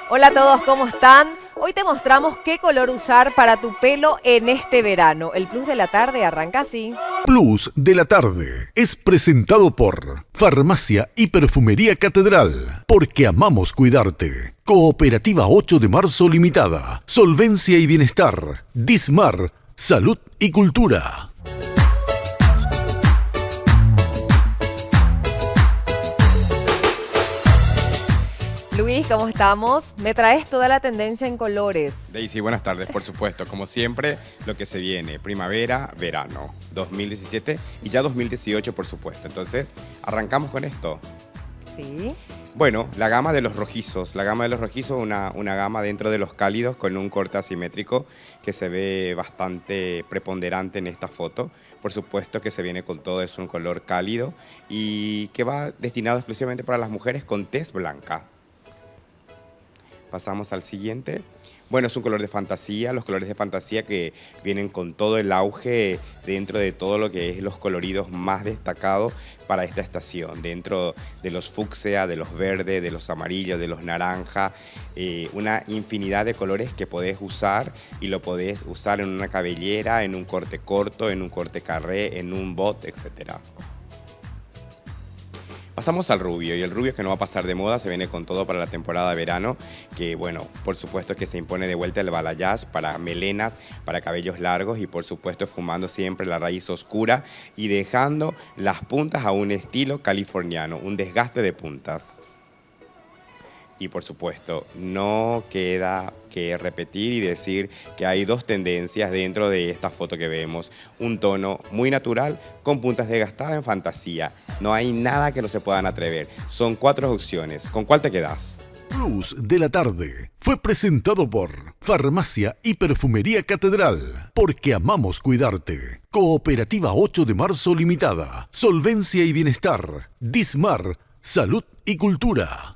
Hola a todos, ¿cómo están? Hoy te mostramos qué color usar para tu pelo en este verano. El Plus de la tarde arranca así. Plus de la tarde es presentado por Farmacia y Perfumería Catedral, porque amamos cuidarte. Cooperativa 8 de marzo Limitada, Solvencia y Bienestar, Dismar, Salud y Cultura. Luis, ¿cómo estamos? Me traes toda la tendencia en colores. Daisy, buenas tardes, por supuesto. Como siempre, lo que se viene, primavera, verano, 2017 y ya 2018, por supuesto. Entonces, arrancamos con esto. Sí. Bueno, la gama de los rojizos. La gama de los rojizos, una gama dentro de los cálidos con un corte asimétrico que se ve bastante preponderante en esta foto. Por supuesto que se viene con todo, es un color cálido y que va destinado exclusivamente para las mujeres con tez blanca. Pasamos al siguiente. Bueno, es un color de fantasía, los colores de fantasía que vienen con todo el auge dentro de todo lo que es los coloridos más destacados para esta estación, dentro de los fucsia, de los verdes, de los amarillos, de los naranjas, una infinidad de colores que podés usar y lo podés usar en una cabellera, en un corte corto, en un corte carré, en un bot, etcétera. Pasamos al rubio, y el rubio es que no va a pasar de moda, se viene con todo para la temporada de verano, que bueno, por supuesto que se impone de vuelta el balayage para melenas, para cabellos largos y por supuesto fumando siempre la raíz oscura y dejando las puntas a un estilo californiano, un desgaste de puntas. Y por supuesto, no queda que repetir y decir que hay dos tendencias dentro de esta foto que vemos. Un tono muy natural con puntas desgastadas en fantasía. No hay nada que no se puedan atrever. Son 4 opciones. ¿Con cuál te quedas? Plus de la tarde fue presentado por Farmacia y Perfumería Catedral, porque amamos cuidarte. Cooperativa 8 de marzo Limitada, Solvencia y Bienestar, Dismar, Salud y Cultura.